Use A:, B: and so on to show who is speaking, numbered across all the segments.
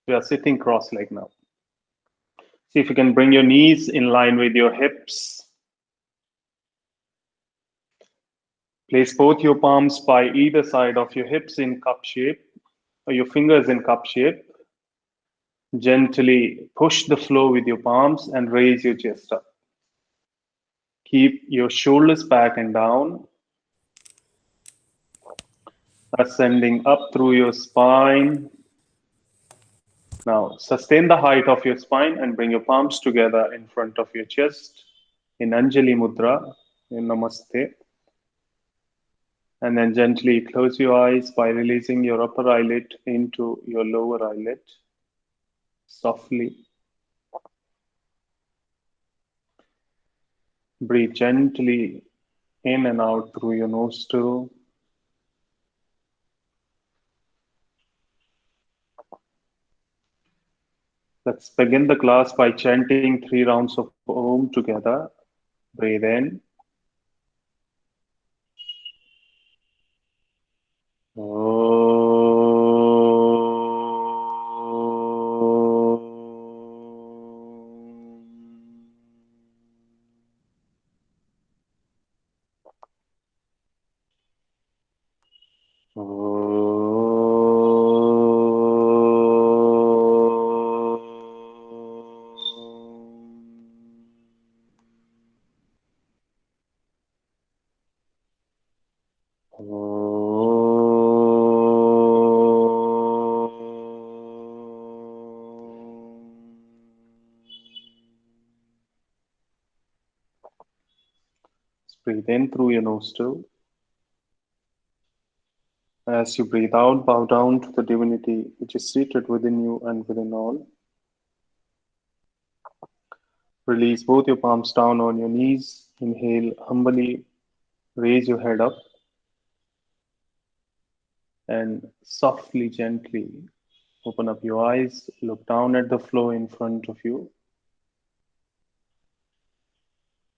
A: We are sitting cross-legged now. See if you can bring your knees in line with your hips. Place both your palms by either side of your hips in cup shape, or your fingers in cup shape. Gently push the floor with your palms and raise your chest up. Keep your shoulders back and down, ascending up through your spine. Now, sustain the height of your spine and bring your palms together in front of your chest in Anjali Mudra, in Namaste. And then gently close your eyes by releasing your upper eyelid into your lower eyelid. Softly. Breathe gently in and out through your nostril. Let's begin the class by chanting 3 rounds of Om together. Breathe in. Breathe in through your nostril. As you breathe out, bow down to the divinity which is seated within you and within all. Release both your palms down on your knees. Inhale humbly, raise your head up, and softly, gently open up your eyes. Look down at the floor in front of you.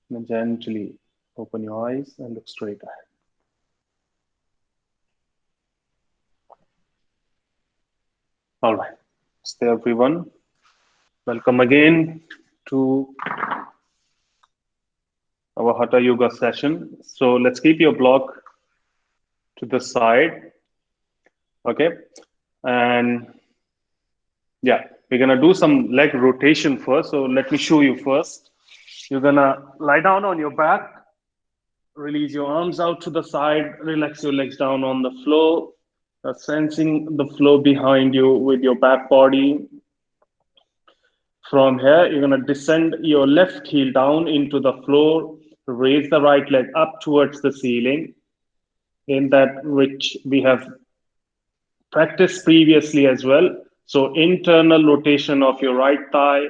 A: And gently open your eyes and look straight ahead. All right. Stay, everyone. Welcome again to our Hatha Yoga session. So let's keep your block to the side. Okay. And yeah, we're going to do some leg rotation first. So let me show you first. You're going to lie down on your back. Release your arms out to the side. Relax your legs down on the floor. Sensing the floor behind you with your back body. From here, you're going to descend your left heel down into the floor. Raise the right leg up towards the ceiling. In that which we have practiced previously as well. So internal rotation of your right thigh.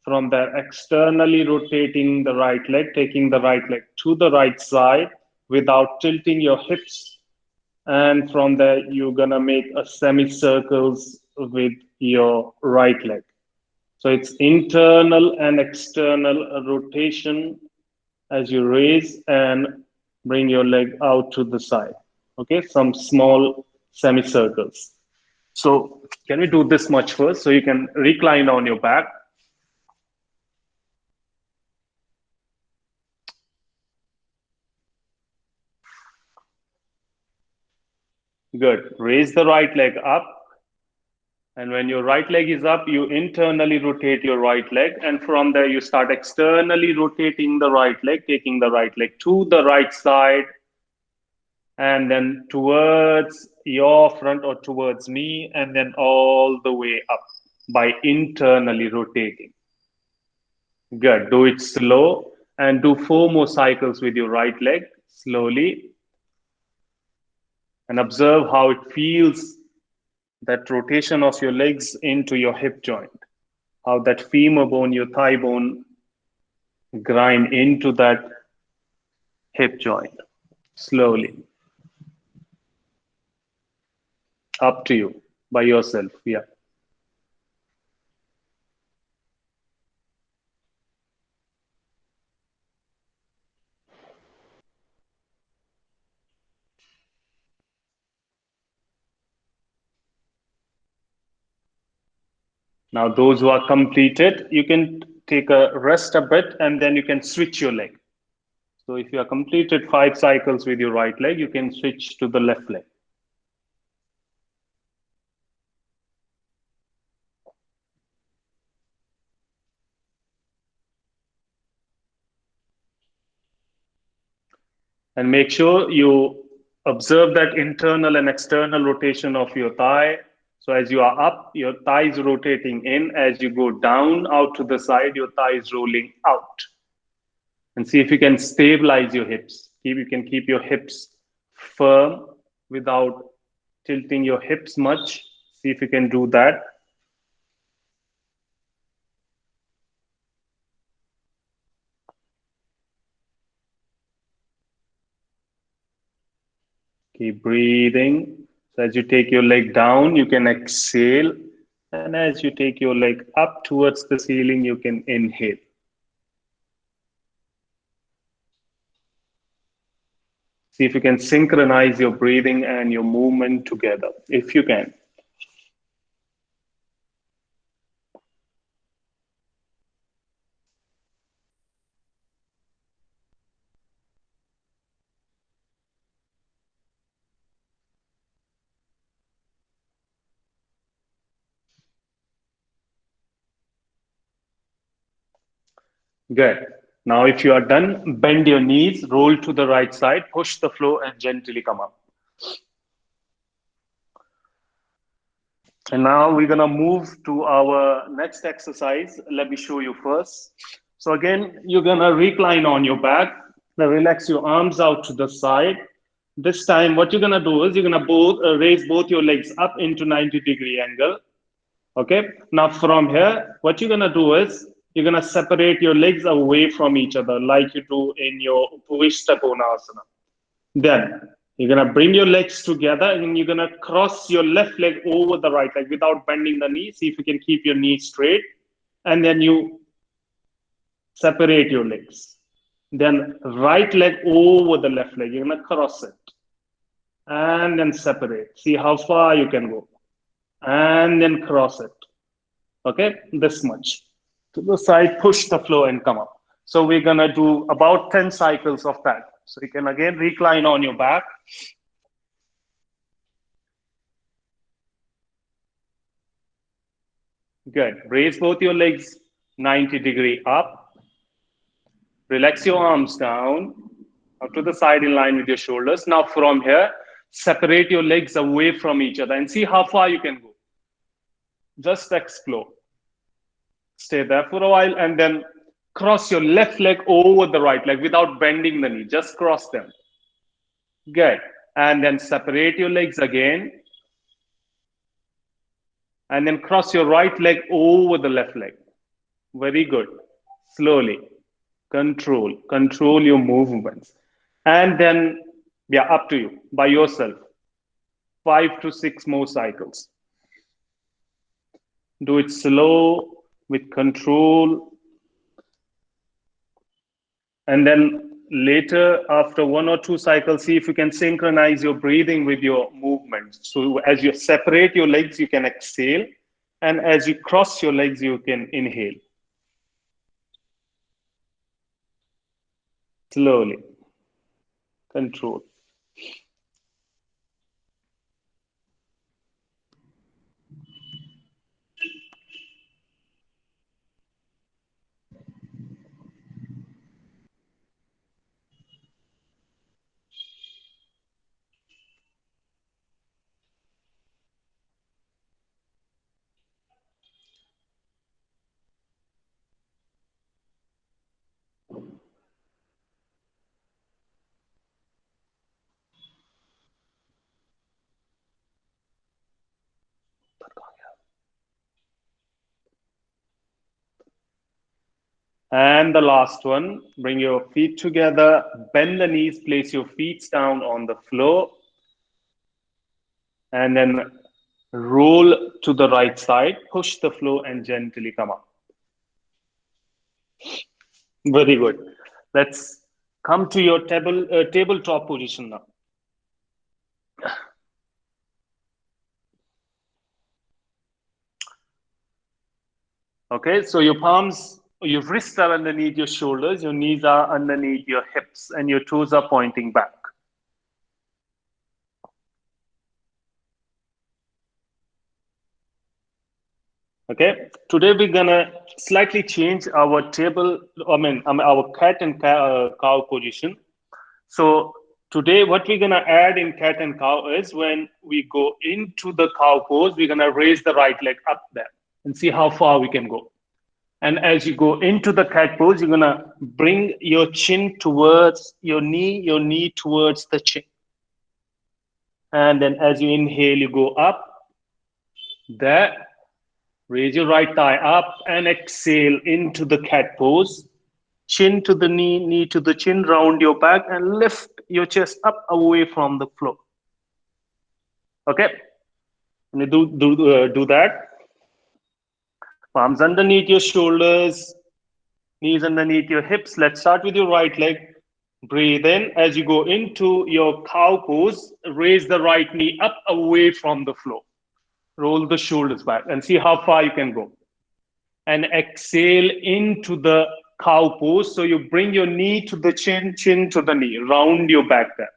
A: From there, externally rotating the right leg, taking the right leg to the right side without tilting your hips. And from there, you're going to make a semicircles with your right leg. So it's internal and external rotation as you raise and bring your leg out to the side. Okay, some small semicircles. So can we do this much first? So you can recline on your back. Good. Raise the right leg up. And when your right leg is up, you internally rotate your right leg. And from there, you start externally rotating the right leg, taking the right leg to the right side. And then towards your front or towards me, and then all the way up by internally rotating. Good. Do it slow and do 4 more cycles with your right leg slowly. And observe how it feels, that rotation of your legs into your hip joint. How that femur bone, your thigh bone, grind into that hip joint. Slowly. Up to you, by yourself. Yeah. Now, those who are completed, you can take a rest a bit and then you can switch your leg. So if you are completed 5 cycles with your right leg, you can switch to the left leg. And make sure you observe that internal and external rotation of your thigh. So as you are up, your thigh is rotating in. As you go down out to the side, your thigh is rolling out. And see if you can stabilize your hips. You can keep your hips firm without tilting your hips much. See if you can do that. Keep breathing. So as you take your leg down, you can exhale. And as you take your leg up towards the ceiling, you can inhale. See if you can synchronize your breathing and your movement together, if you can. Good. Now, if you are done, bend your knees, roll to the right side, push the floor, and gently come up. And now we're going to move to our next exercise. Let me show you first. So, again, you're going to recline on your back. Now, relax your arms out to the side. This time, what you're going to do is you're going to raise both your legs up into 90-degree angle. Okay. Now, from here, what you're going to do is you're going to separate your legs away from each other like you do in your Upavishta Konasana. Then you're going to bring your legs together and you're going to cross your left leg over the right leg without bending the knee. See if you can keep your knee straight. And then you separate your legs. Then right leg over the left leg. You're going to cross it. And then separate. See how far you can go. And then cross it. Okay, this much. To the side, push the floor and come up. So we're going to do about 10 cycles of that. So you can again recline on your back. Good. Raise both your legs 90-degree up. Relax your arms down up to the side in line with your shoulders. Now from here, separate your legs away from each other and see how far you can go. Just explore. Stay there for a while and then cross your left leg over the right leg without bending the knee. Just cross them. Good. And then separate your legs again. And then cross your right leg over the left leg. Very good. Slowly. Control your movements. And then, yeah, up to you, by yourself. 5 to 6 more cycles. Do it slow, with control. And then later, after 1 or 2 cycles, see if you can synchronize your breathing with your movements. So as you separate your legs, you can exhale. And as you cross your legs, you can inhale. Slowly. Control. And the last one, bring your feet together, bend the knees, place your feet down on the floor, and then roll to the right side, push the floor and gently come up. Very good. Let's come to your tabletop position now. Okay, so your palms, your wrists are underneath your shoulders, your knees are underneath your hips, and your toes are pointing back. Okay, today we're gonna slightly change our table, our cat and cow position. So today, what we're gonna add in cat and cow is when we go into the cow pose, we're gonna raise the right leg up there and see how far we can go. And as you go into the cat pose, you're gonna bring your chin towards your knee towards the chin. And then as you inhale, you go up there, raise your right thigh up and exhale into the cat pose. Chin to the knee, knee to the chin, round your back and lift your chest up away from the floor. Okay, and you do that. Palms underneath your shoulders, knees underneath your hips. Let's start with your right leg. Breathe in as you go into your cow pose. Raise the right knee up away from the floor. Roll the shoulders back and see how far you can go. And exhale into the cow pose. So you bring your knee to the chin, chin to the knee. Round your back there.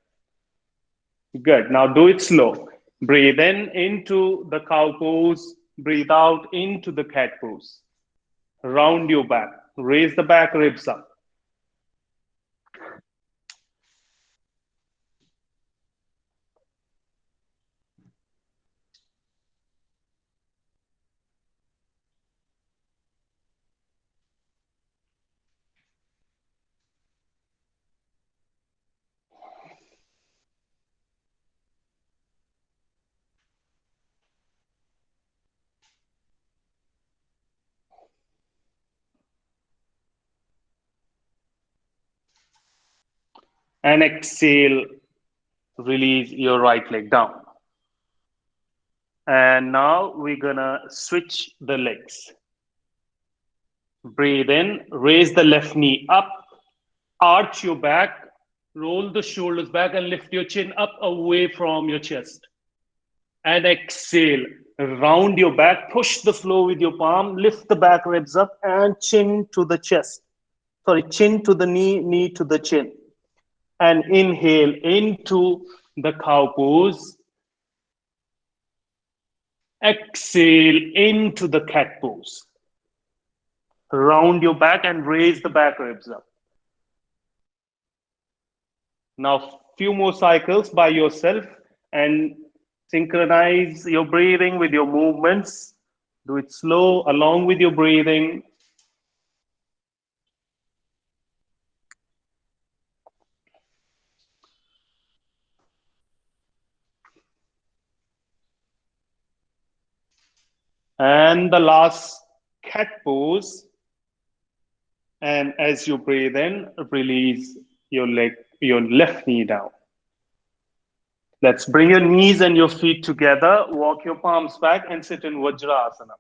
A: Good. Now do it slow. Breathe in into the cow pose. Breathe out into the cat pose. Round your back. Raise the back ribs up. And exhale. Release your right leg down. And now we're gonna switch the legs. Breathe in, raise the left knee up, arch your back, roll the shoulders back, and lift your chin up away from your chest. And exhale, round your back, push the floor with your palm, lift the back ribs up, and chin to the chest. Sorry, chin to the knee, knee to the chin. And inhale into the cow pose. Exhale into the cat pose. Round your back and raise the back ribs up. Now, few more cycles by yourself and synchronize your breathing with your movements. Do it slow along with your breathing. And the last cat pose. And as you breathe in, release your left knee down. Let's bring your knees and your feet together. Walk your palms back and sit in Vajrasana.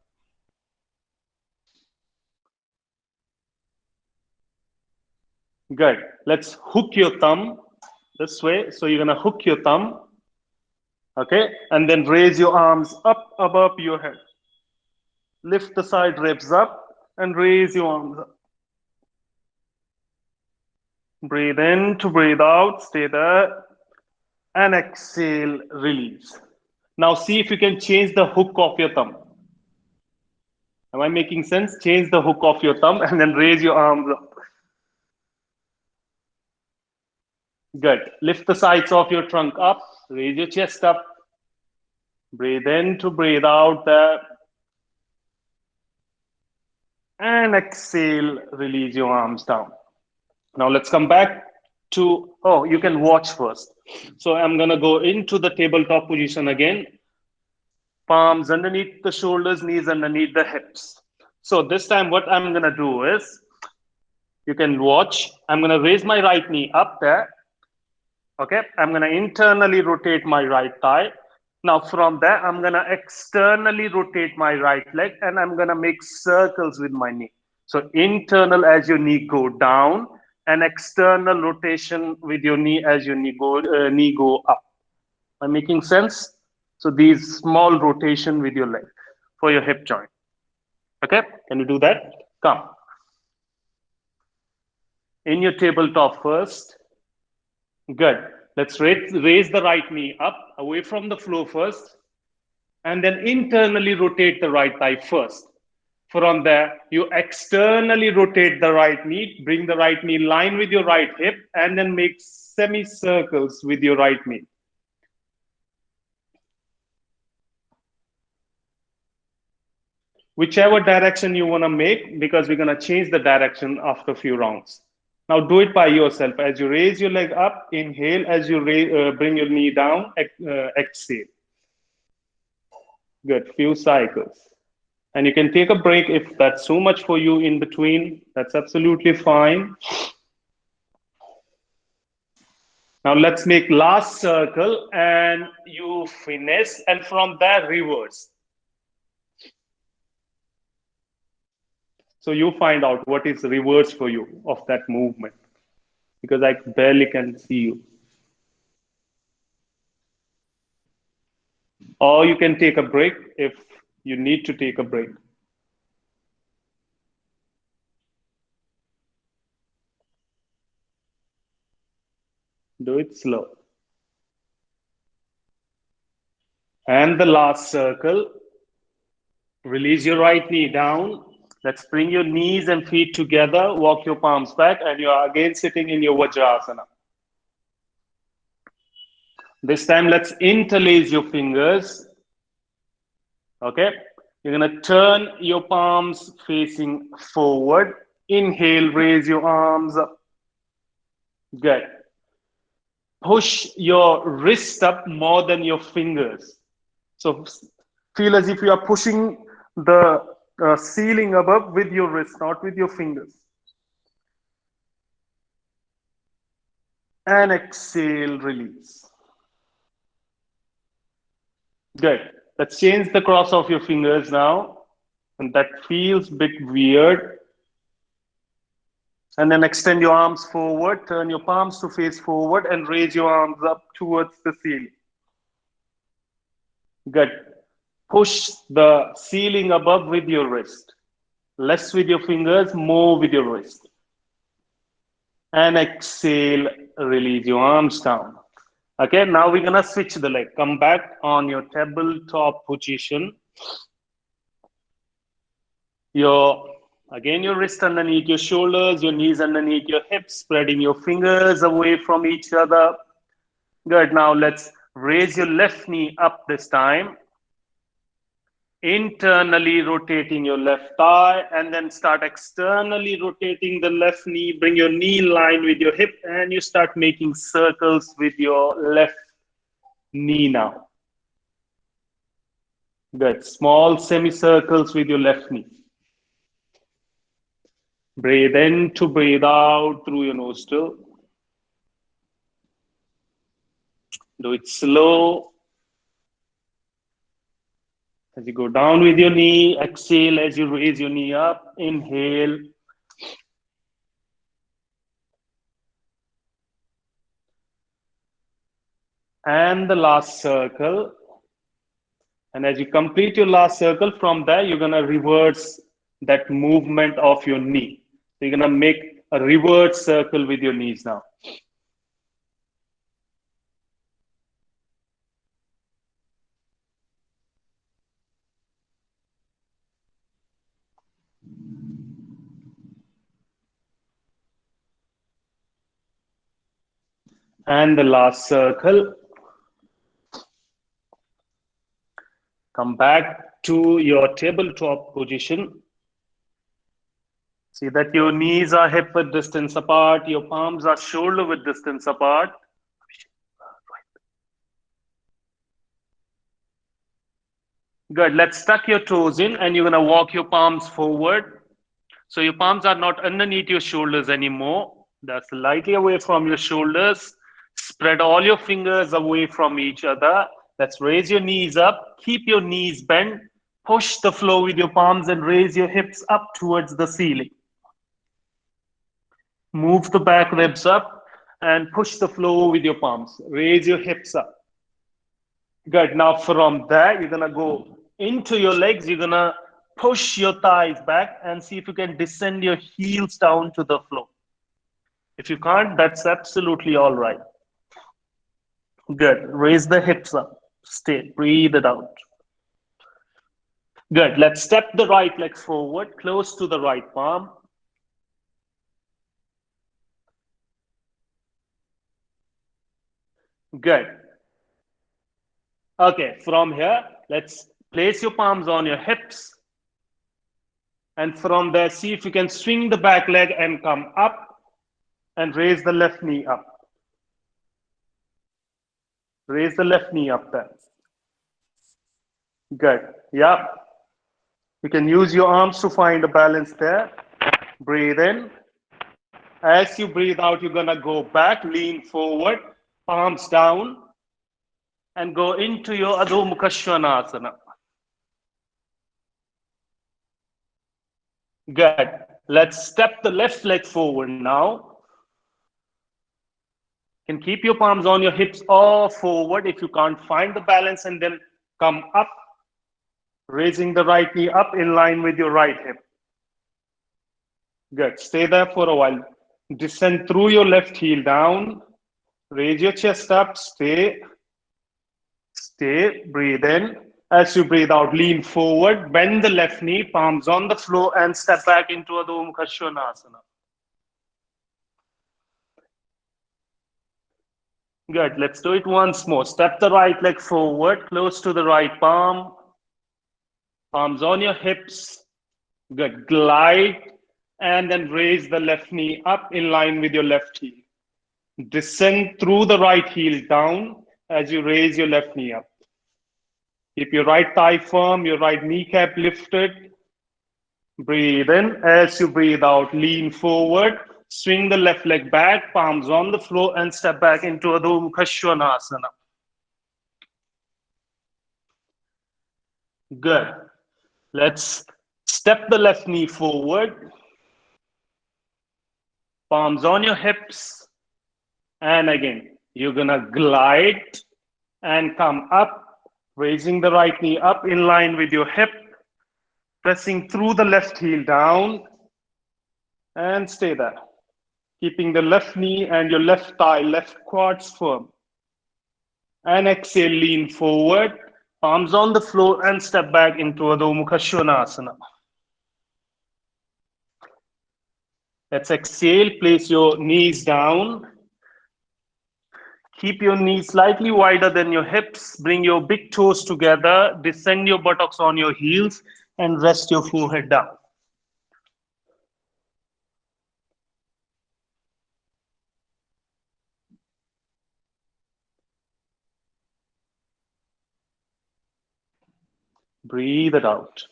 A: Good. Let's hook your thumb this way. So you're going to hook your thumb. Okay. And then raise your arms up above your head. Lift the side ribs up and raise your arms up. Breathe in to breathe out. Stay there. And exhale, release. Now see if you can change the hook of your thumb. Am I making sense? Change the hook of your thumb and then raise your arms up. Good. Lift the sides of your trunk up. Raise your chest up. Breathe in to breathe out there. And exhale, release your arms down. Now let's come back to, you can watch first. So I'm going to go into the tabletop position again. Palms underneath the shoulders, knees underneath the hips. So this time what I'm going to do is, you can watch. I'm going to raise my right knee up there. Okay, I'm going to internally rotate my right thigh. Now from there, I'm going to externally rotate my right leg and I'm going to make circles with my knee. So internal as your knee go down and external rotation with your knee as your knee go up. Am I making sense? So these small rotation with your leg for your hip joint. Okay, can you do that? Come. In your tabletop first. Good. Let's raise the right knee up, away from the floor first, and then internally rotate the right thigh first. From there, you externally rotate the right knee, bring the right knee in line with your right hip, and then make semicircles with your right knee. Whichever direction you want to make, because we're going to change the direction after a few rounds. Now do it by yourself. As you raise your leg up, inhale. As you bring your knee down, exhale. Good, few cycles. And you can take a break if that's too much for you in between. That's absolutely fine. Now let's make last circle and you finish, and from there reverse. So you find out what is reverse for you of that movement, because I barely can see you. Or you can take a break if you need to take a break. Do it slow. And the last circle, release your right knee down. Let's bring your knees and feet together, walk your palms back, and you are again sitting in your Vajrasana. This time, let's interlace your fingers. Okay? You're going to turn your palms facing forward. Inhale, raise your arms up. Good. Push your wrist up more than your fingers. So feel as if you are pushing the ceiling above with your wrist, not with your fingers. And exhale, release. Good. Let's change the cross of your fingers now. And that feels a bit weird. And then extend your arms forward, turn your palms to face forward, and raise your arms up towards the ceiling. Good. Push the ceiling above with your wrist. Less with your fingers, more with your wrist. And exhale, release your arms down. Okay, now we're gonna switch the leg. Come back on your tabletop position. Again, your wrist underneath your shoulders, your knees underneath your hips, spreading your fingers away from each other. Good, now let's raise your left knee up this time. Internally rotating your left thigh, and then start externally rotating the left knee. Bring your knee in line with your hip, and you start making circles with your left knee now. Good. Small semicircles with your left knee. Breathe in to breathe out through your nostril. Do it slow. As you go down with your knee, exhale as you raise your knee up. Inhale. And the last circle. And as you complete your last circle, from there, you're going to reverse that movement of your knee. So you're going to make a reverse circle with your knees now. And the last circle. Come back to your tabletop position. See that your knees are hip width distance apart, your palms are shoulder width distance apart. Good. Let's tuck your toes in, and you're going to walk your palms forward. So your palms are not underneath your shoulders anymore. They're slightly away from your shoulders. Spread all your fingers away from each other. Let's raise your knees up. Keep your knees bent. Push the floor with your palms and raise your hips up towards the ceiling. Move the back ribs up and push the floor with your palms. Raise your hips up. Good. Now from there, you're going to go into your legs. You're going to push your thighs back and see if you can descend your heels down to the floor. If you can't, that's absolutely all right. Good. Raise the hips up. Stay. Breathe it out. Good. Let's step the right leg forward, close to the right palm. Good. Okay, from here, let's place your palms on your hips. And from there, see if you can swing the back leg and come up and raise the left knee up. Raise the left knee up there. Good. Yeah. You can use your arms to find a balance there. Breathe in. As you breathe out, you're going to go back, lean forward, palms down, and go into your Adho Mukha Svanasana. Good. Let's step the left leg forward now. You can keep your palms on your hips or forward if you can't find the balance, and then come up, raising the right knee up in line with your right hip. Good. Stay there for a while. Descend through your left heel down. Raise your chest up. Stay. Stay. Breathe in. As you breathe out, lean forward. Bend the left knee, palms on the floor, and step back into Adho Mukha Svanasana. Good. Let's do it once more. Step the right leg forward, close to the right palm. Palms on your hips. Good. Glide. And then raise the left knee up in line with your left heel. Descend through the right heel down as you raise your left knee up. Keep your right thigh firm, your right kneecap lifted. Breathe in. As you breathe out, lean forward. Swing the left leg back, palms on the floor, and step back into Adho Mukha Svanasana. Good. Let's step the left knee forward. Palms on your hips. And again, you're going to glide and come up, raising the right knee up in line with your hip, pressing through the left heel down, and stay there. Keeping the left knee and your left thigh, left quads firm. And exhale, lean forward, palms on the floor, and step back into Adho Mukha Svanasana. Let's exhale, place your knees down. Keep your knees slightly wider than your hips. Bring your big toes together. Descend your buttocks on your heels and rest your forehead down. Breathe it out.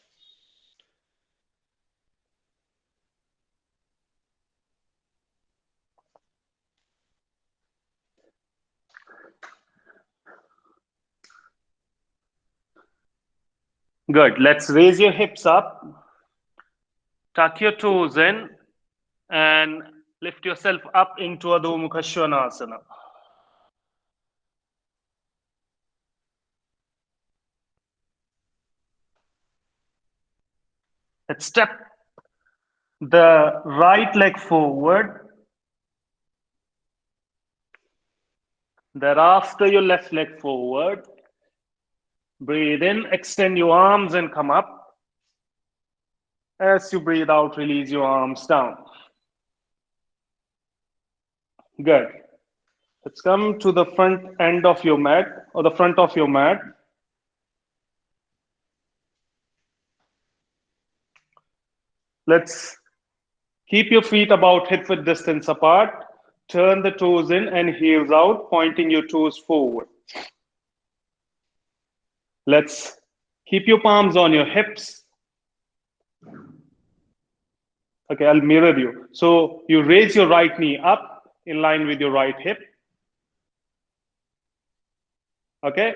A: Good. Let's raise your hips up. Tuck your toes in and lift yourself up into Adho Mukha Svanasana. Let's step the right leg forward. Thereafter, your left leg forward. Breathe in, extend your arms and come up. As you breathe out, release your arms down. Good. Let's come to the front end of your mat or the front of your mat. Let's keep your feet about hip-width distance apart. Turn the toes in and heels out, pointing your toes forward. Let's keep your palms on your hips. Okay, I'll mirror you. So you raise your right knee up in line with your right hip. Okay.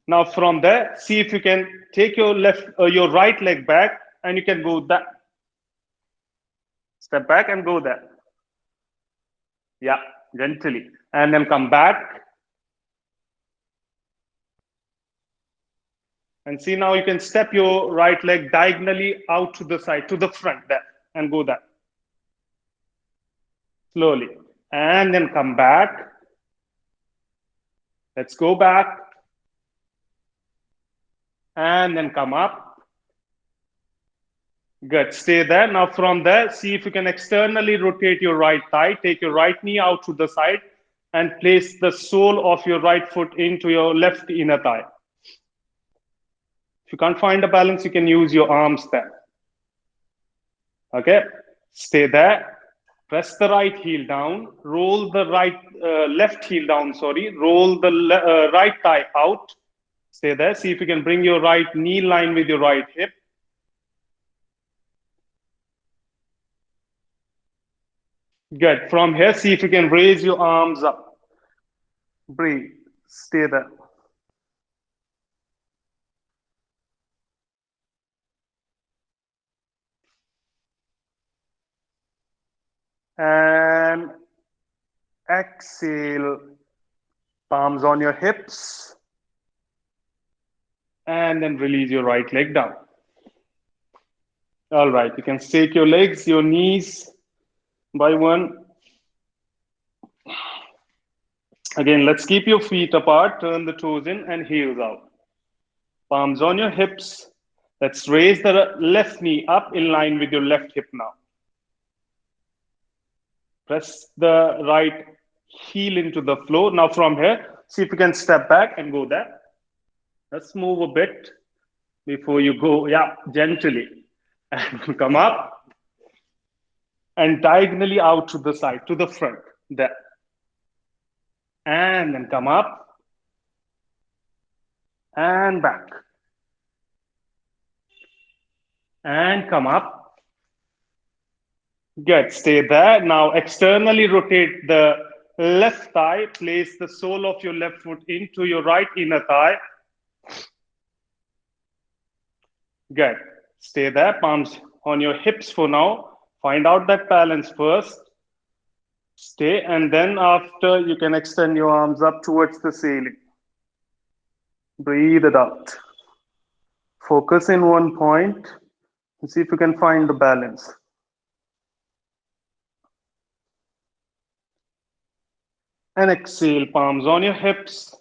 A: Now from there, see if you can take your your right leg back, and you can go that. Step back and go there. Yeah, gently. And then come back. And see, now you can step your right leg diagonally out to the side, to the front there, and go there. Slowly. And then come back. Let's go back. And then come up. Good. Stay there. Now from there, see if you can externally rotate your right thigh. Take your right knee out to the side and place the sole of your right foot into your left inner thigh. If you can't find a balance, you can use your arms there. Okay. Stay there. Press the right heel down. Roll the left heel down. Sorry. Roll the right thigh out. Stay there. See if you can bring your right knee line with your right hip. Good. From here, see if you can raise your arms up. Breathe. Stay there. And exhale. Palms on your hips. And then release your right leg down. All right. You can shake your legs, your knees by one. Again, let's keep your feet apart. Turn the toes in and heels out. Palms on your hips. Let's raise the left knee up in line with your left hip now. Press the right heel into the floor. Now from here, see if you can step back and go there. Let's move a bit before you go. Yeah, gently. And come up. And diagonally out to the side, to the front. There. And then come up. And back. And come up. Good. Stay there. Now externally rotate the left thigh. Place the sole of your left foot into your right inner thigh. Good. Stay there. Palms on your hips for now. Find out that balance first. Stay, and then after you can extend your arms up towards the ceiling. Breathe it out. Focus in one point and see if you can find the balance. And exhale, palms on your hips,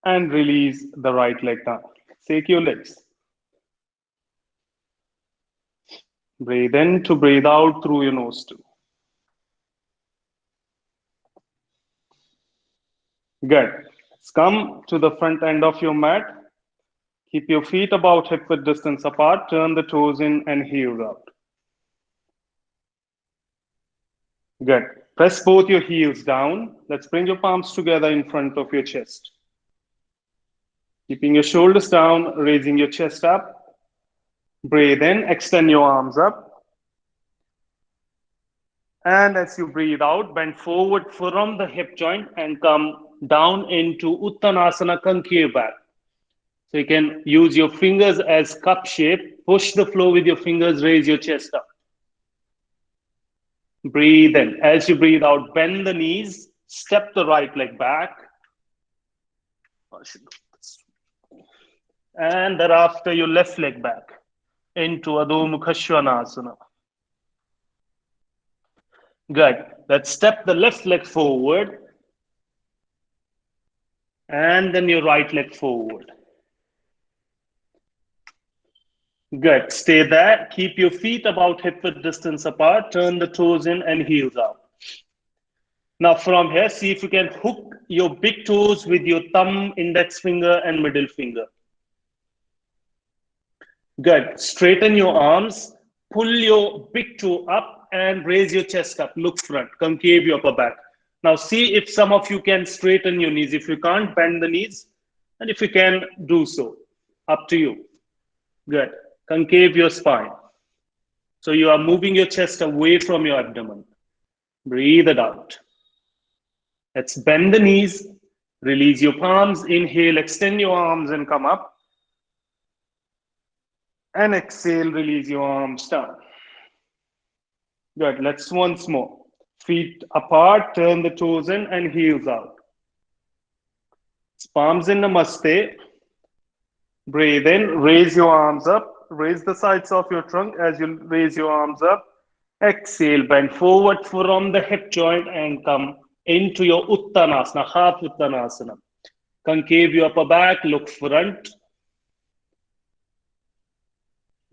A: and release the right leg down. Shake your legs. Breathe in to breathe out through your nose too. Good. Let's come to the front end of your mat. Keep your feet about hip width distance apart. Turn the toes in and heels out. Good. Press both your heels down. Let's bring your palms together in front of your chest. Keeping your shoulders down, raising your chest up. Breathe in, extend your arms up. And as you breathe out, bend forward from the hip joint and come down into Uttanasana concave back. So you can use your fingers as cup shape. Push the floor with your fingers, raise your chest up. Breathe in. As you breathe out, bend the knees, step the right leg back. And thereafter, your left leg back into Adho Mukha Svanasana. Good. Let's step the left leg forward. And then your right leg forward. Good. Stay there. Keep your feet about hip width distance apart. Turn the toes in and heels out. Now from here, see if you can hook your big toes with your thumb, index finger, and middle finger. Good. Straighten your arms. Pull your big toe up and raise your chest up. Look front. Concave your upper back. Now see if some of you can straighten your knees. If you can't, bend the knees. And if you can, do so. Up to you. Good. Concave your spine. So you are moving your chest away from your abdomen. Breathe it out. Let's bend the knees. Release your palms. Inhale, extend your arms and come up. And exhale, release your arms down. Good. Let's once more. Feet apart, turn the toes in and heels out. Palms in Namaste. Breathe in, raise your arms up, raise the sides of your trunk as you raise your arms up. Exhale, bend forward from the hip joint and come into your Uttanasana, half Uttanasana. Concave your upper back, look front.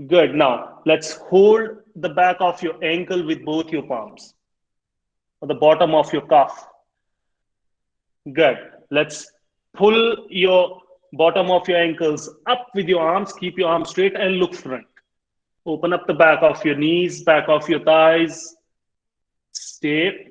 A: Good. Now, let's hold the back of your ankle with both your palms or the bottom of your calf. Good. Let's pull your bottom of your ankles up with your arms. Keep your arms straight and look front. Open up the back of your knees, back of your thighs. Stay.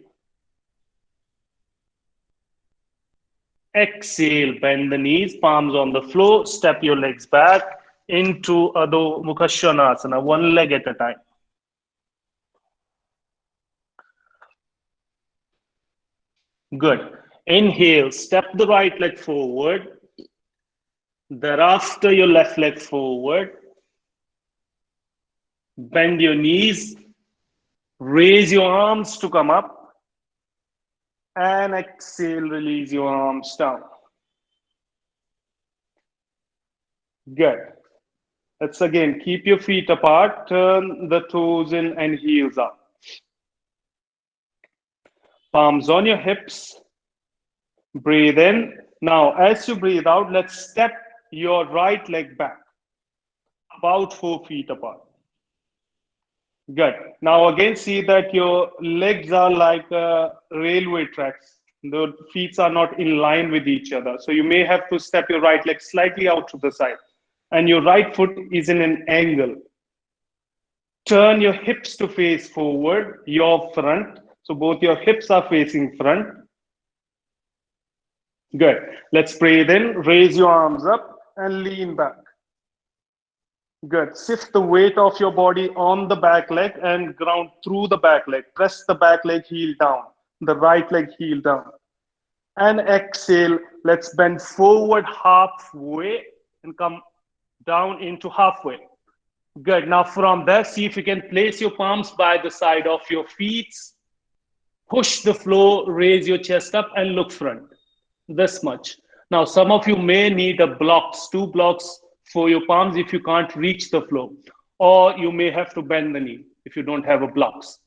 A: Exhale, bend the knees, palms on the floor. Step your legs back into Adho Mukha Svanasana, one leg at a time. Good. Inhale, step the right leg forward. Thereafter, your left leg forward. Bend your knees. Raise your arms to come up. And exhale, release your arms down. Good. Let's again keep your feet apart. Turn the toes in and heels up. Palms on your hips. Breathe in. Now, as you breathe out, let's step your right leg back, about 4 feet apart. Good. Now, again, see that your legs are like railway tracks. The feet are not in line with each other. So you may have to step your right leg slightly out to the side. And your right foot is in an angle. Turn your hips to face forward, your front. So both your hips are facing front. Good. Let's breathe in, raise your arms up and lean back. Good. Shift the weight of your body on the back leg and ground through the back leg. Press the back leg heel down, the right leg heel down. And exhale. Let's bend forward halfway and come down into halfway. Good. Now from there, see if you can place your palms by the side of your feet. Push the floor, raise your chest up and look front. This much. Now, some of you may need a blocks, 2 blocks for your palms if you can't reach the floor. Or you may have to bend the knee if you don't have a blocks.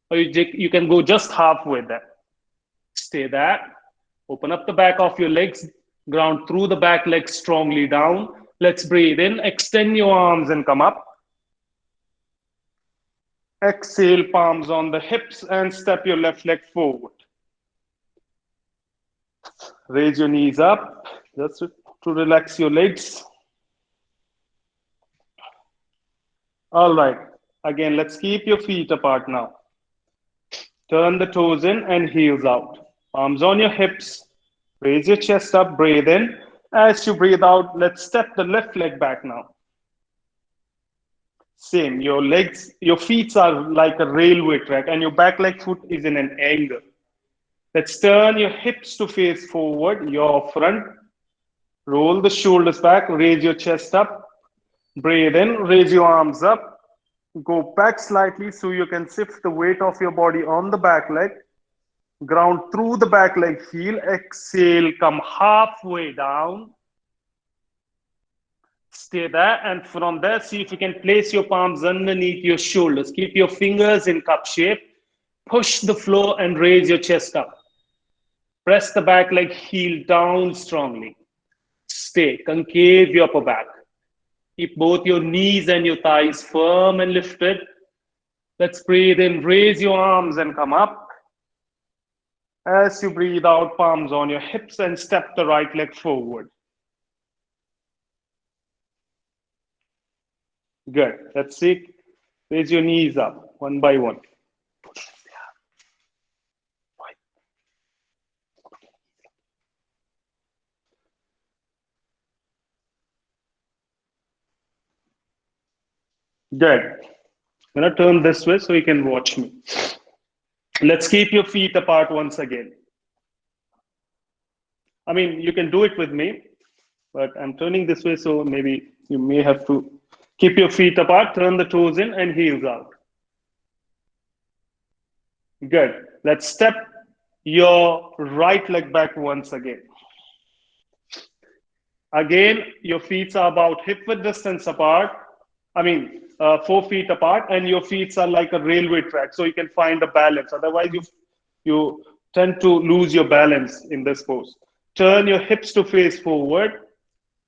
A: Or you can go just halfway there. Stay there. Open up the back of your legs. Ground through the back leg strongly down. Let's breathe in. Extend your arms and come up. Exhale, palms on the hips and step your left leg forward. Raise your knees up just to relax your legs. All right. Again, let's keep your feet apart now. Turn the toes in and heels out. Palms on your hips. Raise your chest up, breathe in. As you breathe out, let's step the left leg back now. Same, your legs, your feet are like a railway track and your back leg foot is in an angle. Let's turn your hips to face forward, your front. Roll the shoulders back, raise your chest up. Breathe in, raise your arms up. Go back slightly so you can shift the weight of your body on the back leg. Ground through the back leg heel. Exhale, come halfway down. Stay there, and from there, see if you can place your palms underneath your shoulders. Keep your fingers in cup shape. Push the floor and raise your chest up. Press the back leg heel down strongly. Stay, concave your upper back. Keep both your knees and your thighs firm and lifted. Let's breathe in, raise your arms and come up. As you breathe out, palms on your hips and step the right leg forward. Good. Let's see. Raise your knees up one by one. Good. I'm going to turn this way so you can watch me. Let's keep your feet apart once again. I mean, you can do it with me, but I'm turning this way, so maybe you may have to keep your feet apart, turn the toes in and heels out. Good. Let's step your right leg back once again. Again, your feet are about hip width distance apart. I mean, 4 feet apart, and your feet are like a railway track, so you can find a balance. Otherwise, you tend to lose your balance in this pose. Turn your hips to face forward,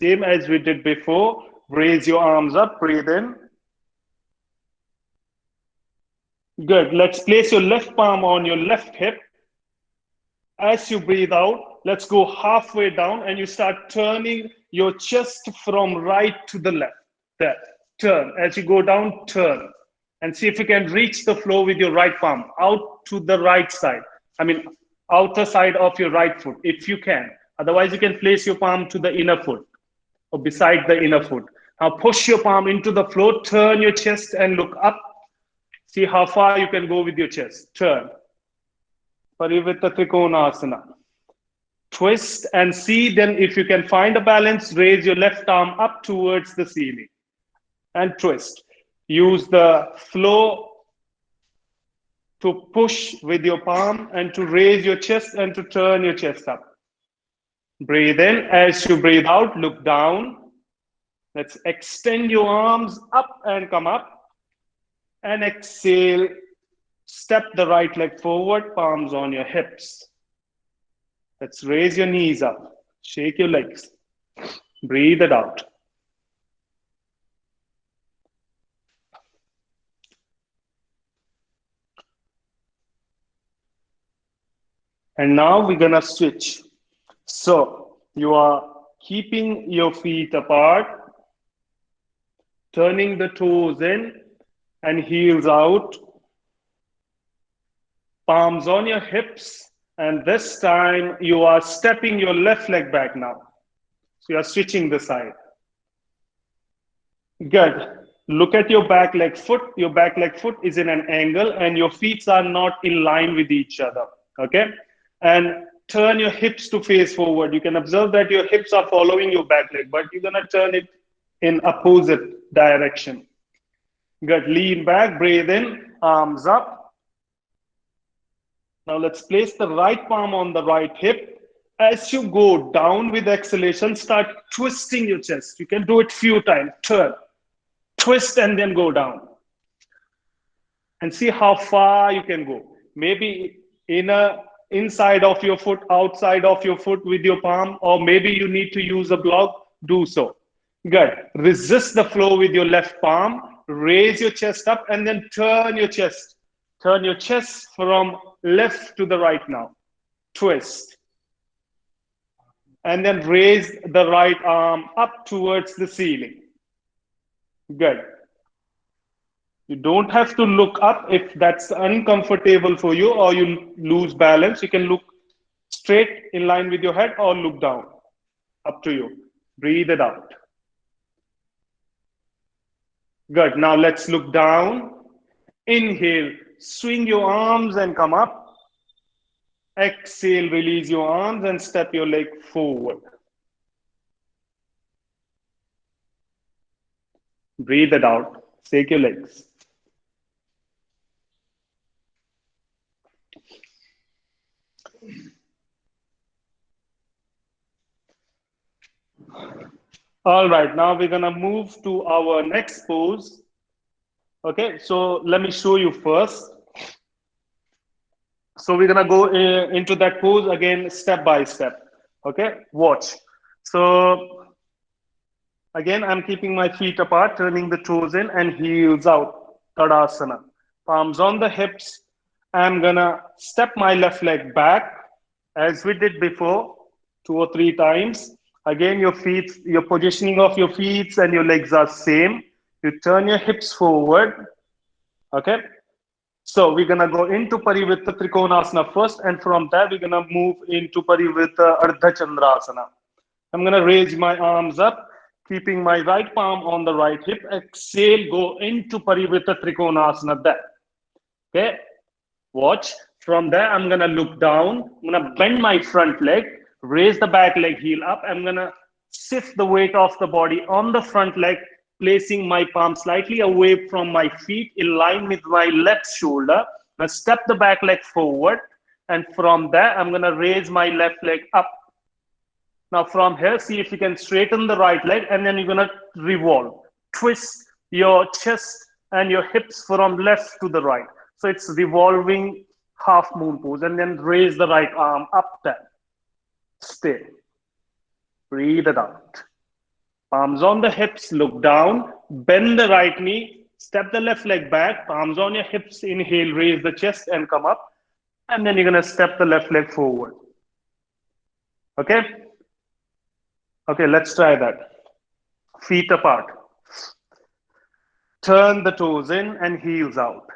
A: same as we did before. Raise your arms up, breathe in. Good. Let's place your left palm on your left hip. As you breathe out, let's go halfway down and you start turning your chest from right to the left. There. Turn. As you go down, turn. And see if you can reach the floor with your right palm out to the right side. I mean, outer side of your right foot, if you can. Otherwise, you can place your palm to the inner foot or beside the inner foot. Now push your palm into the floor, turn your chest and look up. See how far you can go with your chest. Turn. Parivritta Trikonasana. Twist and see then if you can find a balance, raise your left arm up towards the ceiling and twist. Use the floor to push with your palm and to raise your chest and to turn your chest up. Breathe in. As you breathe out, look down. Let's extend your arms up and come up. And exhale. Step the right leg forward, palms on your hips. Let's raise your knees up. Shake your legs. Breathe it out. And now we're gonna switch. So you are keeping your feet apart, turning the toes in and heels out. Palms on your hips, and this time you are stepping your left leg back now. So you are switching the side. Good. Look at your back leg foot. Your back leg foot is in an angle and your feet are not in line with each other. Okay? And turn your hips to face forward. You can observe that your hips are following your back leg, but you're going to turn it in opposite direction. Good. Lean back, breathe in, arms up. Now let's place the right palm on the right hip. As you go down with exhalation, start twisting your chest. You can do it few times. Turn, twist, and then go down. And see how far you can go. Maybe inside of your foot, outside of your foot with your palm, or maybe you need to use a block. Do so. Good. Resist the flow with your left palm. Raise your chest up and then turn your chest. Turn your chest from left to the right now. Twist. And then raise the right arm up towards the ceiling. Good. You don't have to look up if that's uncomfortable for you or you lose balance. You can look straight in line with your head or look down. Up to you. Breathe it out. Good. Now let's look down. Inhale. Swing your arms and come up. Exhale, release your arms and step your leg forward. Breathe it out. Shake your legs. All right, now we're gonna move to our next pose. Okay, so let me show you first. So we're gonna go into that pose again, step by step. Okay, watch. So again, I'm keeping my feet apart, turning the toes in and heels out. Tadasana. Palms on the hips. I'm gonna step my left leg back as we did before, 2 or 3 times. Again, your feet, your positioning of your feet and your legs are same. You turn your hips forward. Okay. So we're gonna go into Parivritta Trikonasana first, and from that we're gonna move into Parivritta Ardha Chandrasana. I'm gonna raise my arms up, keeping my right palm on the right hip. Exhale, go into Parivritta Trikonasana there. Okay, watch. From there, I'm gonna look down. I'm gonna bend my front leg, raise the back leg heel up. I'm gonna shift the weight of the body on the front leg, placing my palm slightly away from my feet in line with my left shoulder. Now step the back leg forward. And from there, I'm gonna raise my left leg up. Now from here, see if you can straighten the right leg, and then you're gonna revolve. Twist your chest and your hips from left to the right. So it's revolving half moon pose, and then raise the right arm up there. Stay. Breathe it out. Palms on the hips, look down, bend the right knee, step the left leg back, palms on your hips, inhale, raise the chest and come up. And then you're gonna step the left leg forward. Okay? Okay, let's try that. Feet apart. Turn the toes in and heels out.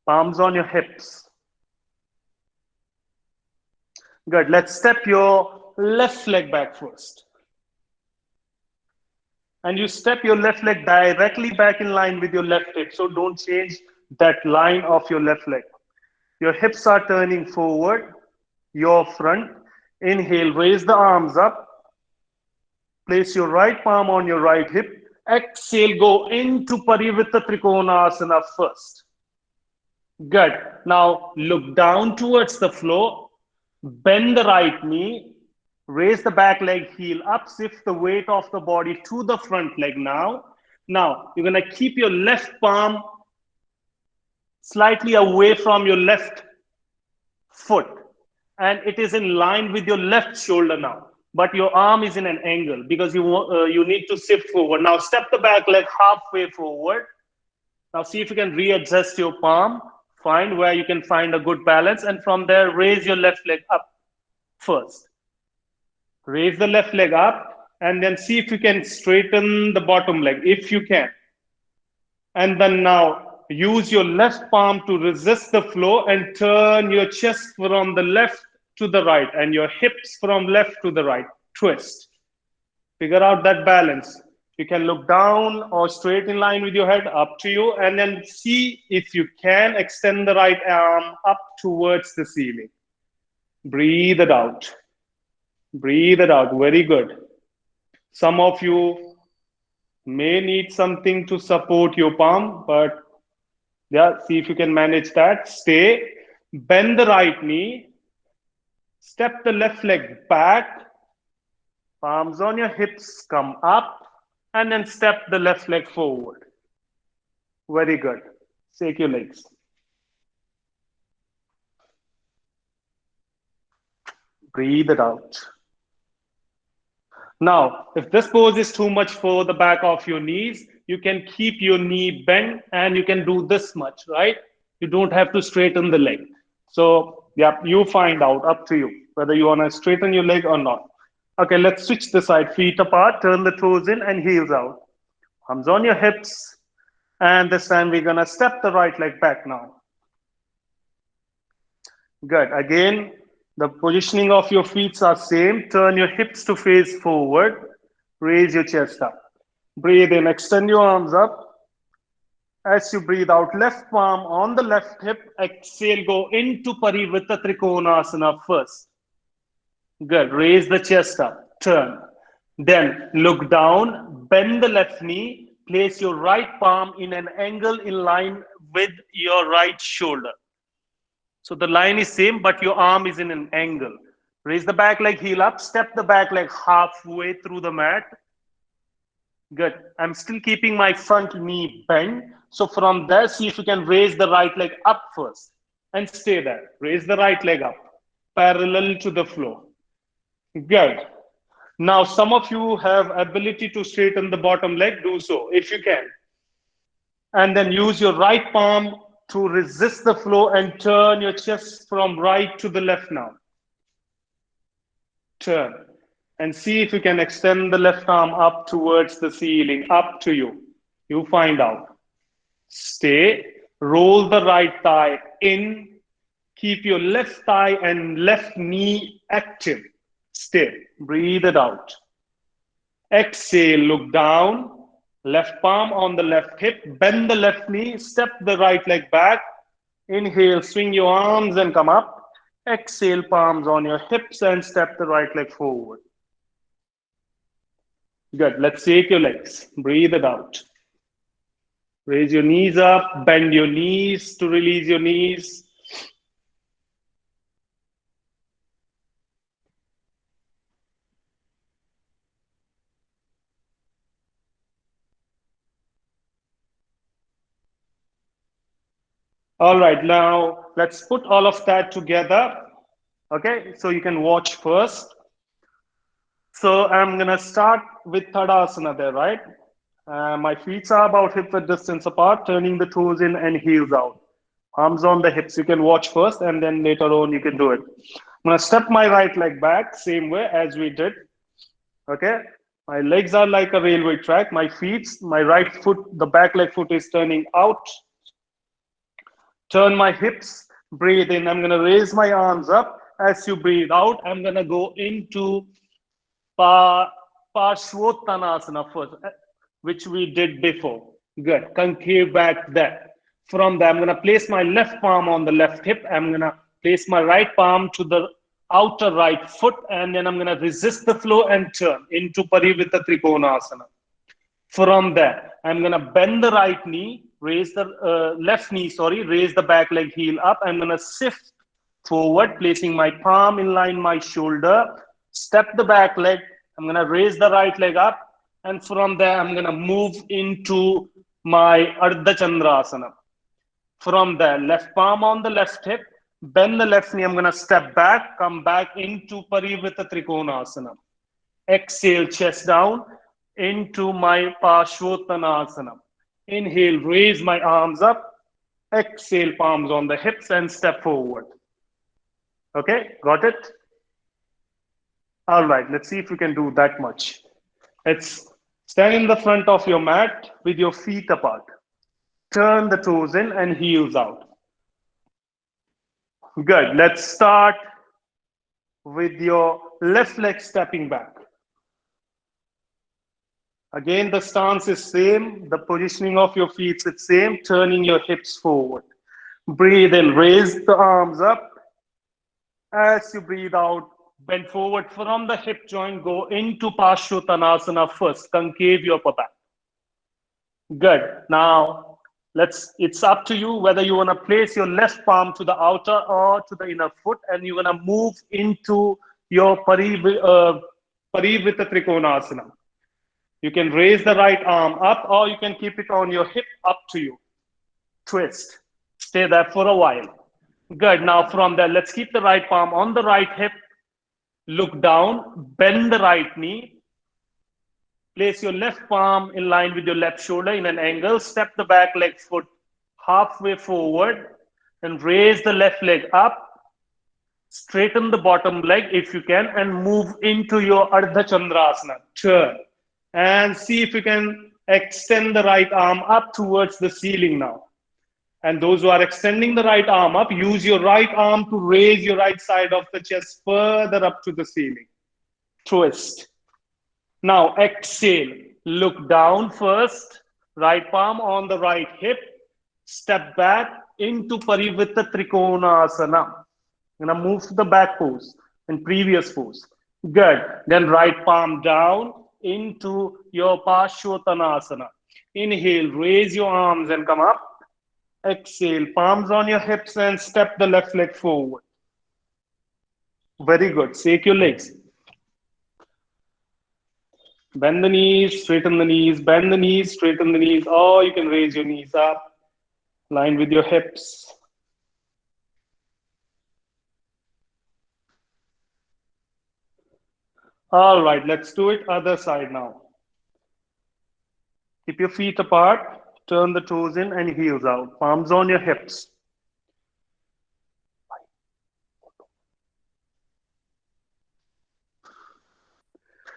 A: Palms on your hips. Good. Let's step your left leg back first. And you step your left leg directly back in line with your left hip. So don't change that line of your left leg. Your hips are turning forward, your front. Inhale, raise the arms up. Place your right palm on your right hip. Exhale, go into Parivritta Trikonasana first. Good. Now look down towards the floor. Bend the right knee. Raise the back leg, heel up. Shift the weight of the body to the front leg now. Now you're going to keep your left palm slightly away from your left foot. And it is in line with your left shoulder now. But your arm is in an angle because you need to shift forward. Now step the back leg halfway forward. Now see if you can readjust your palm. Find where you can find a good balance. And from there, raise your left leg up first. Raise the left leg up. And then see if you can straighten the bottom leg, if you can. And then now use your left palm to resist the flow and turn your chest from the left to the right and your hips from left to the right. Twist. Figure out that balance. You can look down or straight in line with your head, up to you, and then see if you can extend the right arm up towards the ceiling. Breathe it out. Breathe it out. Very good. Some of you may need something to support your palm, but yeah, see if you can manage that. Stay. Bend the right knee. Step the left leg back. Palms on your hips, come up. And then step the left leg forward. Very good. Shake your legs. Breathe it out. Now, if this pose is too much for the back of your knees, you can keep your knee bent and you can do this much, right? You don't have to straighten the leg. So, yeah, you find out, up to you, whether you want to straighten your leg or not. Okay, let's switch the side. Feet apart, turn the toes in and heels out. Arms on your hips. And this time we're going to step the right leg back now. Good. Again, the positioning of your feet are same. Turn your hips to face forward. Raise your chest up. Breathe in. Extend your arms up. As you breathe out, left palm on the left hip. Exhale, go into Parivritta Trikonasana first. Good. Raise the chest up. Turn. Then look down. Bend the left knee. Place your right palm in an angle in line with your right shoulder. So the line is same, but your arm is in an angle. Raise the back leg, heel up. Step the back leg halfway through the mat. Good. I'm still keeping my front knee bent. So from there, see if you can raise the right leg up first. And stay there. Raise the right leg up. Parallel to the floor. Good. Now, some of you have ability to straighten the bottom leg. Do so, if you can. And then use your right palm to resist the flow and turn your chest from right to the left now. Turn. And see if you can extend the left arm up towards the ceiling. Up to you. You find out. Stay. Roll the right thigh in. Keep your left thigh and left knee active. Stay. Breathe it out. Exhale. Look down. Left palm on the left hip. Bend the left knee. Step the right leg back. Inhale. Swing your arms and come up. Exhale. Palms on your hips and step the right leg forward. Good. Let's shake your legs. Breathe it out. Raise your knees up. Bend your knees to release your knees. All right, now let's put all of that together. Okay, so you can watch first. So I'm gonna start with tadasana there, right? My feet are about hip width distance apart, turning the toes in and heels out. Arms on the hips. You can watch first, and then later on you can do it. I'm gonna step my right leg back, same way as we did. Okay, my legs are like a railway track. My feet, my right foot, the back leg foot is turning out. Turn my hips, breathe in. I'm going to raise my arms up. As you breathe out, I'm going to go into pa Parshvottanasana first, which we did before. Good. Concave back there. From there, I'm going to place my left palm on the left hip. I'm going to place my right palm to the outer right foot, and then I'm going to resist the flow and turn into Parivritta Trikonasana. From there, I'm going to bend the right knee, raise the left knee, sorry, raise the back leg heel up. I'm going to shift forward, placing my palm in line my shoulder, step the back leg. I'm going to raise the right leg up. And from there, I'm going to move into my Ardha Chandrasana. From there, left palm on the left hip, bend the left knee. I'm going to step back, come back into Parivritta Trikonasana. Exhale, chest down into my Parshvottanasana. Inhale, raise my arms up. Exhale, palms on the hips and step forward. Okay, got it? All right, let's see if we can do that much. Let's stand in the front of your mat with your feet apart. Turn the toes in and heels out. Good. Let's start with your left leg stepping back. Again, the stance is same. The positioning of your feet is same. Turning your hips forward. Breathe in. Raise the arms up. As you breathe out, bend forward from the hip joint. Go into Parshvottanasana first. Concave your upper back. Good. Now, it's up to you whether you want to place your left palm to the outer or to the inner foot, and you're going to move into your Parivritta Trikonasana. You can raise the right arm up, or you can keep it on your hip, up to you. Twist. Stay there for a while. Good. Now from there, let's keep the right palm on the right hip. Look down, bend the right knee. Place your left palm in line with your left shoulder in an angle. Step the back leg foot halfway forward and raise the left leg up. Straighten the bottom leg if you can and move into your Ardha Chandrasana. Turn. And see if you can extend the right arm up towards the ceiling now. And those who are extending the right arm up, use your right arm to raise your right side of the chest further up to the ceiling. Twist. Now exhale. Look down first. Right palm on the right hip. Step back into Parivritta Trikonasana. I'm going to move to the back pose and previous pose. Good. Then right palm down into your Parshvottanasana. Inhale, raise your arms and come up. Exhale, palms on your hips and step the left leg forward. Very good. Shake your legs. Bend the knees, straighten the knees, bend the knees, straighten the knees, or you can raise your knees up, line with your hips. All right, let's do it other side now. Keep your feet apart, turn the toes in and heels out, palms on your hips.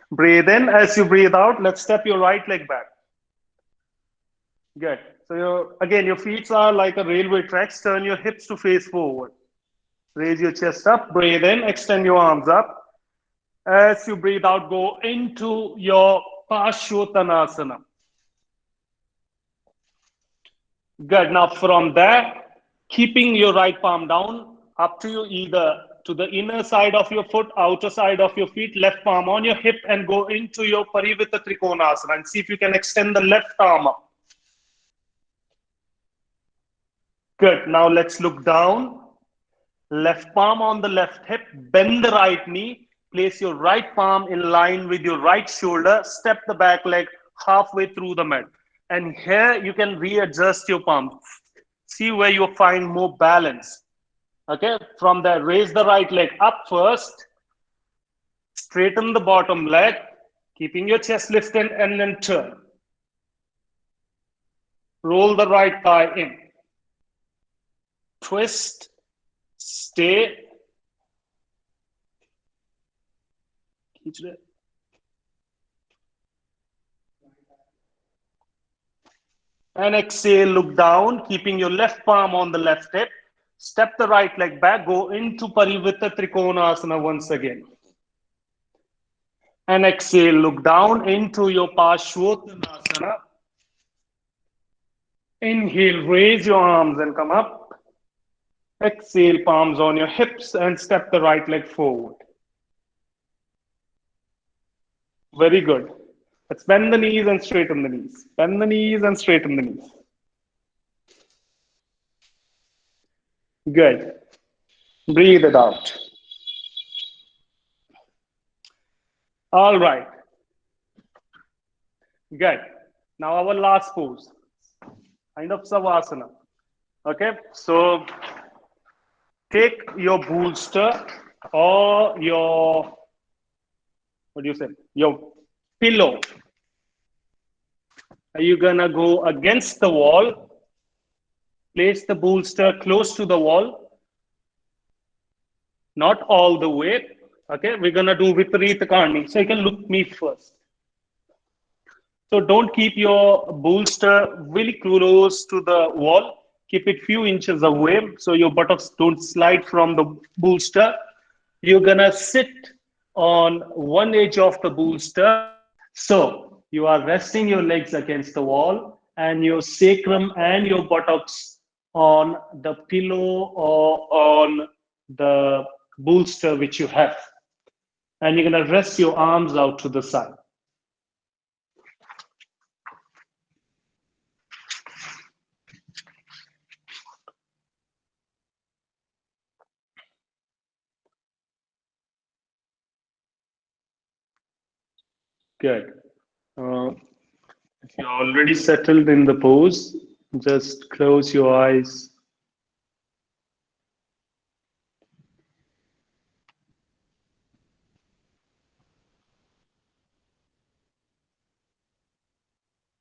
A: Breathe in. As you breathe out, let's step your right leg back. Good. So again, your feet are like a railway tracks. Turn your hips to face forward. Raise your chest up. Breathe in. Extend your arms up. As you breathe out, go into your Parshvottanasana. Good. Now from there, keeping your right palm down, up to you, either to the inner side of your foot, outer side of your feet, left palm on your hip, and go into your Parivritta Trikonasana and see if you can extend the left arm up. Good. Now let's look down. Left palm on the left hip, bend the right knee, place your right palm in line with your right shoulder, step the back leg halfway through the mat. And here you can readjust your palm. See where you find more balance. Okay, from there, raise the right leg up first, straighten the bottom leg, keeping your chest lifted, and then turn. Roll the right thigh in. Twist, stay, and exhale, look down, keeping your left palm on the left hip. Step the right leg back, go into Parivritta Trikonasana once again. And exhale, look down into your Parshvottanasana. Inhale, raise your arms and come up. Exhale, palms on your hips and step the right leg forward. Very good. Let's bend the knees and straighten the knees. Bend the knees and straighten the knees. Good. Breathe it out. All right. Good. Now our last pose, kind of Savasana. Okay, so take your bolster or your, what do you say, your pillow. Are you gonna go against the wall? Place the bolster close to the wall, not all the way. Okay, we're gonna do Viparita Karni. So you can look me first. So don't keep your bolster really close to the wall. Keep it few inches away so your buttocks don't slide from the bolster. You're gonna sit on one edge of the bolster. So you are resting your legs against the wall and your sacrum and your buttocks on the pillow or on the bolster which you have. And you're gonna rest your arms out to the side. Good. If you're already settled in the pose, just close your eyes.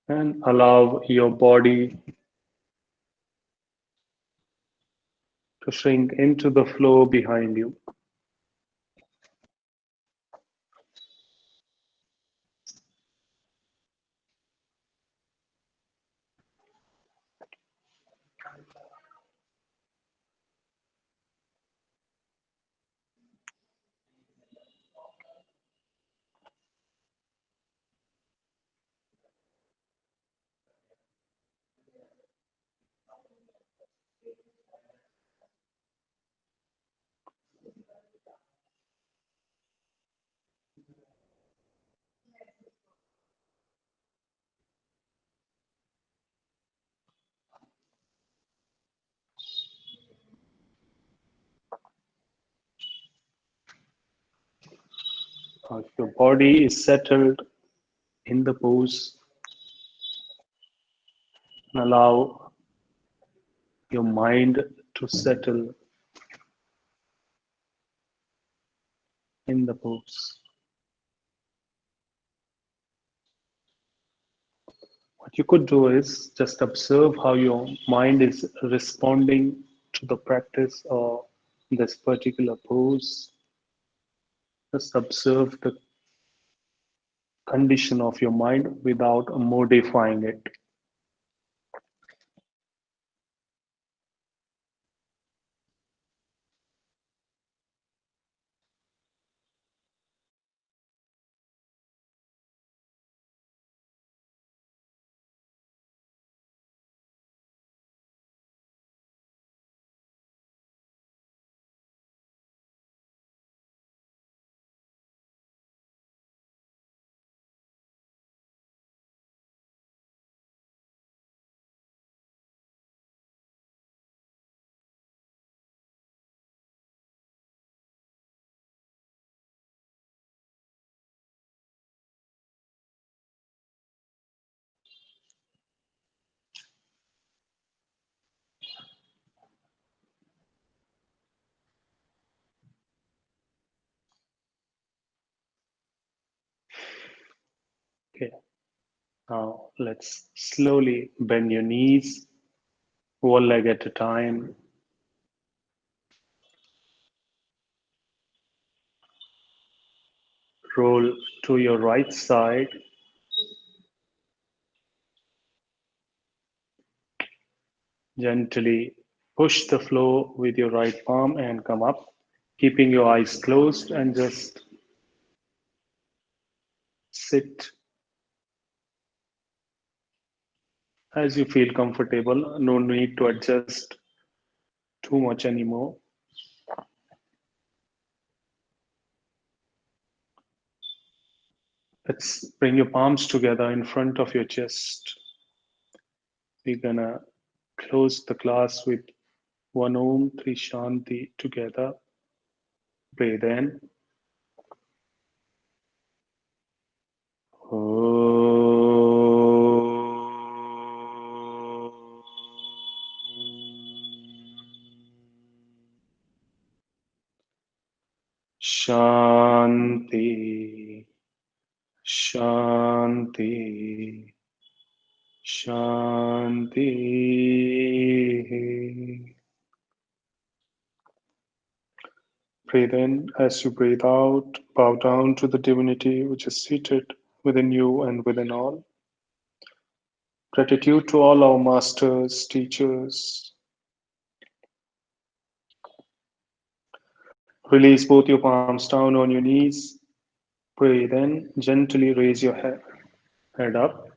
A: And allow your body to shrink into the floor behind you. If your body is settled in the pose, allow your mind to settle in the pose. What you could do is just observe how your mind is responding to the practice of this particular pose. Just observe the condition of your mind without modifying it. Okay, now let's slowly bend your knees, one leg at a time. Roll to your right side. Gently push the floor with your right palm and come up, keeping your eyes closed and just sit as you feel comfortable. No need to adjust too much anymore. Let's bring your palms together in front of your chest. We're gonna close the class with one Om Tri Shanti together. Breathe in. Shanti, Shanti, Shanti. Breathe in. As you breathe out, bow down to the divinity which is seated within you and within all. Gratitude to all our masters, teachers. Release both your palms down on your knees. Breathe in. Gently raise your head up.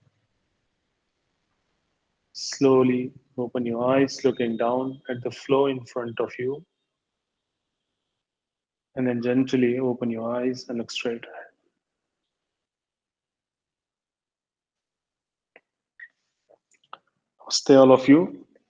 A: Slowly open your eyes, looking down at the floor in front of you. And then gently open your eyes and look straight ahead. Stay, all of you.